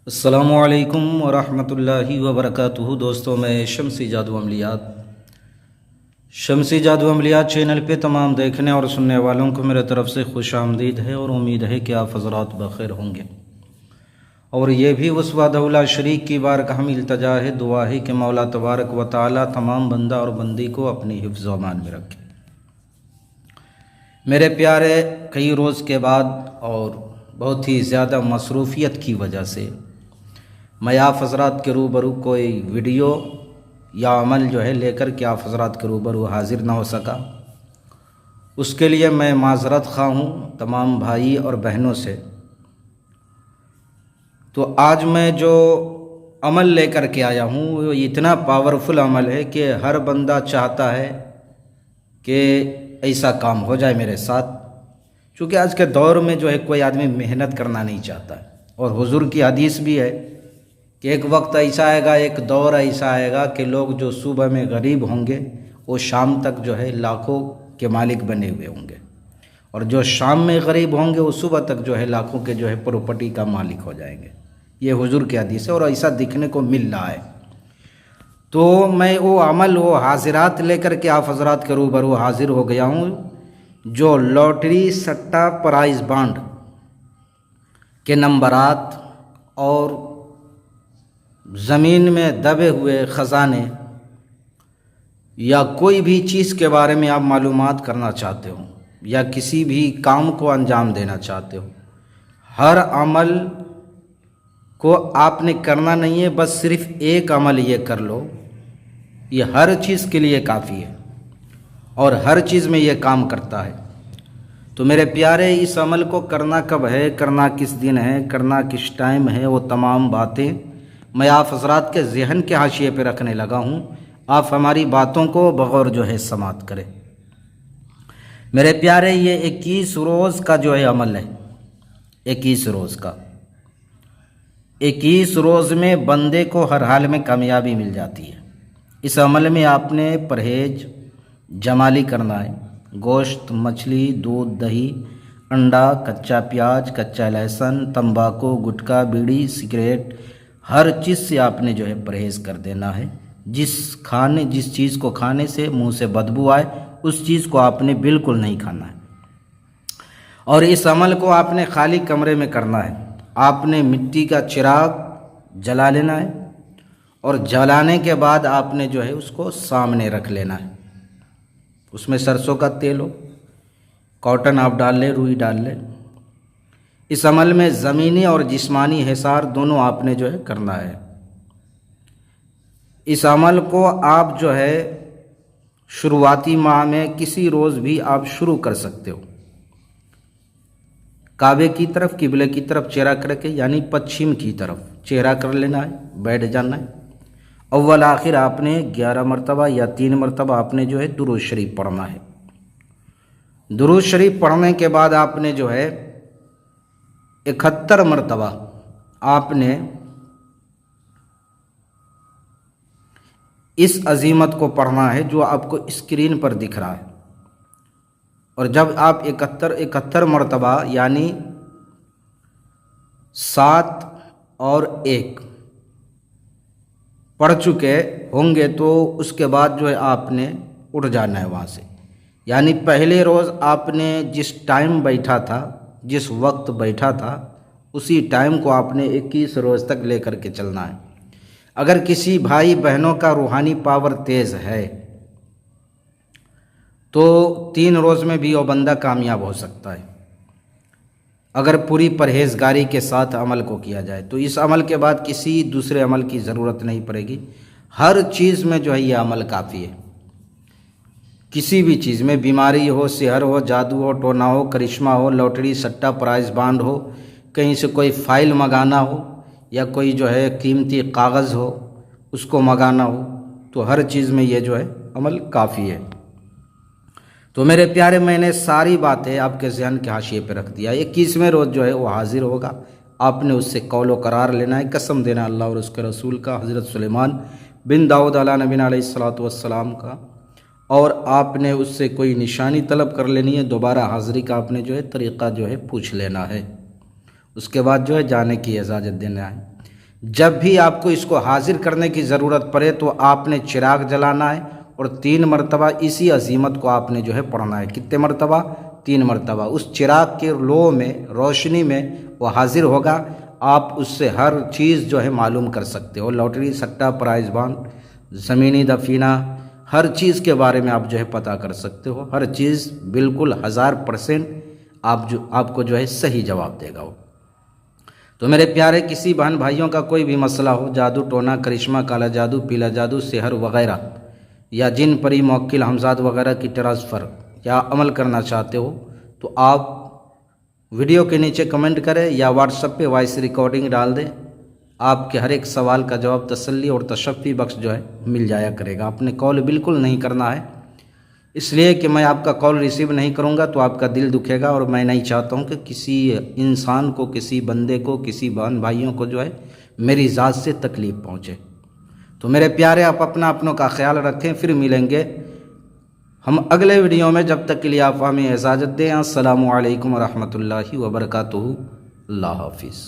अस्सलामुअलैकुम वरहमतुल्लाहि वबरकातुहू। दोस्तों, मैं शमसी जादू अमलियात चैनल पे तमाम देखने और सुनने वालों को मेरे तरफ़ से खुश आमदीद है और उम्मीद है कि आप हज़रात बखैर होंगे। और ये भी उस वादउला शरीक की बारगाह में इल्तजा है, दुआ है कि मौला तबारक व तआला तमाम बंदा और बंदी को अपनी हिफ्ज़ व अमान में रखे। मेरे प्यारे, कई रोज़ के बाद और बहुत ही ज़्यादा मसरूफ़ियत की वजह से मैं आप हज़रात के रूबरू कोई वीडियो या अमल जो है लेकर के आप हज़रात के रूबरू हाज़िर ना हो सका। उसके लिए मैं माज़रत ख़्वाह हूँ तमाम भाई और बहनों से। तो आज मैं जो अमल लेकर के आया हूँ वो इतना पावरफुल अमल है कि हर बंदा चाहता है कि ऐसा काम हो जाए मेरे साथ, क्योंकि आज के दौर में जो है कोई आदमी मेहनत करना नहीं चाहता। और हुज़ूर की हदीस भी है कि एक वक्त ऐसा आएगा, एक दौर ऐसा आएगा कि लोग जो सुबह में गरीब होंगे वो शाम तक जो है लाखों के मालिक बने हुए होंगे, और जो शाम में गरीब होंगे वो सुबह तक जो है लाखों के जो है प्रॉपर्टी का मालिक हो जाएंगे। ये हुज़ूर की हदीस है और ऐसा दिखने को मिल रहा है। तो मैं वो अमल, वो हाजिरात लेकर के आप हज़रात के रूबरू हाजिर हो गया हूँ, जो लॉटरी, सट्टा, प्राइज़ बांड के नंबरात और ज़मीन में दबे हुए ख़जाने या कोई भी चीज़ के बारे में आप मालूमात करना चाहते हो या किसी भी काम को अंजाम देना चाहते हो, हर अमल को आपने करना नहीं है, बस सिर्फ़ एक अमल ये कर लो, ये हर चीज़ के लिए काफ़ी है और हर चीज़ में ये काम करता है। तो मेरे प्यारे, इस अमल को करना कब है, करना किस दिन है, करना किस टाइम है, वो तमाम बातें मैं आप हज़रात के ज़हन के हाशिए पे रखने लगा हूँ। आप हमारी बातों को बगौर जो है समात करें। मेरे प्यारे, ये 21 रोज़ का जो है अमल है, 21 रोज़ का। 21 रोज़ में बंदे को हर हाल में कामयाबी मिल जाती है। इस अमल में आपने परहेज जमाली करना है। गोश्त, मछली, दूध, दही, अंडा, कच्चा प्याज, कच्चा लहसुन, तंबाकू, गुटखा, बीड़ी, सिगरेट, हर चीज़ से आपने जो है परहेज़ कर देना है। जिस चीज़ को खाने से मुंह से बदबू आए उस चीज़ को आपने बिल्कुल नहीं खाना है। और इस अमल को आपने खाली कमरे में करना है। आपने मिट्टी का चिराग जला लेना है और जलाने के बाद आपने जो है उसको सामने रख लेना है। उसमें सरसों का तेल हो, कॉटन आप डाल लें, रुई डाल लें। इस अमल में ज़मीनी और जिस्मानी हिसार दोनों आपने जो है करना है। इस अमल को आप जो है शुरुआती माह में किसी रोज़ भी आप शुरू कर सकते हो। काबे की तरफ, किबले की तरफ चेहरा करके, यानी पश्चिम की तरफ चेहरा कर लेना है, बैठ जाना है। अव्वल आखिर आपने 11 मरतबा या 3 मरतबा आपने जो है दुरूद शरीफ पढ़ना है। दुरूद शरीफ पढ़ने के बाद आपने जो है 71 मरतबा आपने इस अजीमत को पढ़ना है जो आपको स्क्रीन पर दिख रहा है। और जब आप 71 मरतबा यानी 7 और 1 पढ़ चुके होंगे तो उसके बाद जो है आपने उठ जाना है वहाँ से। यानी पहले रोज़ आपने जिस टाइम बैठा था, जिस वक्त बैठा था, उसी टाइम को आपने 21 रोज़ तक लेकर के चलना है। अगर किसी भाई बहनों का रूहानी पावर तेज़ है तो 3 रोज़ में भी वो बंदा कामयाब हो सकता है, अगर पूरी परहेजगारी के साथ अमल को किया जाए। तो इस अमल के बाद किसी दूसरे अमल की ज़रूरत नहीं पड़ेगी। हर चीज़ में जो है ये अमल काफ़ी है। किसी भी चीज़ में, बीमारी हो, सिहर हो, जादू हो, टोना हो, करिश्मा हो, लॉटरी, सट्टा, प्राइज़ बांड हो, कहीं से कोई फ़ाइल मंगाना हो या कोई जो है कीमती कागज़ हो उसको मंगाना हो, तो हर चीज़ में ये जो है अमल काफ़ी है। तो मेरे प्यारे, मैंने सारी बातें आपके ज़हन के हाशिए पे रख दिया। 21वें रोज़ जो है वो हाजिर होगा। आपने उससे कौलो करार लेना है, कसम देना अल्लाह और उसके रसूल का, हज़रत सुलेमान बिन दाऊद अला नबीना अलैहिस्सलातु वस्सलाम का, और आपने उससे कोई निशानी तलब कर लेनी है। दोबारा हाज़िरी का आपने जो है तरीक़ा जो है पूछ लेना है। उसके बाद जो है जाने की इजाज़त देना है। जब भी आपको इसको हाजिर करने की ज़रूरत पड़े तो आपने चिराग जलाना है और 3 मरतबा इसी अजीमत को आपने जो है पढ़ना है। कितने मरतबा? 3 मरतबा। उस चिराग के लो में, रोशनी में वो हाजिर होगा। आप उससे हर चीज़ जो है मालूम कर सकते हो। लॉटरी, सट्टा, प्राइज़ बॉन्ड, ज़मीनी दफीना, हर चीज़ के बारे में आप जो है पता कर सकते हो। हर चीज़ बिल्कुल 1000% आपको जो है सही जवाब देगा वो। तो मेरे प्यारे, किसी बहन भाइयों का कोई भी मसला हो, जादू टोना, करिश्मा, काला जादू, पीला जादू, सेहर वगैरह, या जिन परी, मौक्किल, हमजाद वगैरह की ट्रांसफ़र या अमल करना चाहते हो, तो आप वीडियो के नीचे कमेंट करें या व्हाट्सएप पे वॉइस रिकॉर्डिंग डाल दें। आपके हर एक सवाल का जवाब तसल्ली और तशफ़ी बख्श जो है मिल जाया करेगा। आपने कॉल बिल्कुल नहीं करना है, इसलिए कि मैं आपका कॉल रिसीव नहीं करूंगा तो आपका दिल दुखेगा, और मैं नहीं चाहता हूं कि किसी इंसान को, किसी बंदे को, किसी बहन भाइयों को जो है मेरी ज़ात से तकलीफ़ पहुंचे। तो मेरे प्यारे, आप अपनों का ख्याल रखें। फिर मिलेंगे हम अगले वीडियो में। जब तक के लिए आप हमें इजाज़त दें। अस्सलामु अलैकुम व रहमतुल्लाहि व बरकातुहू। अल्लाह हाफिज़।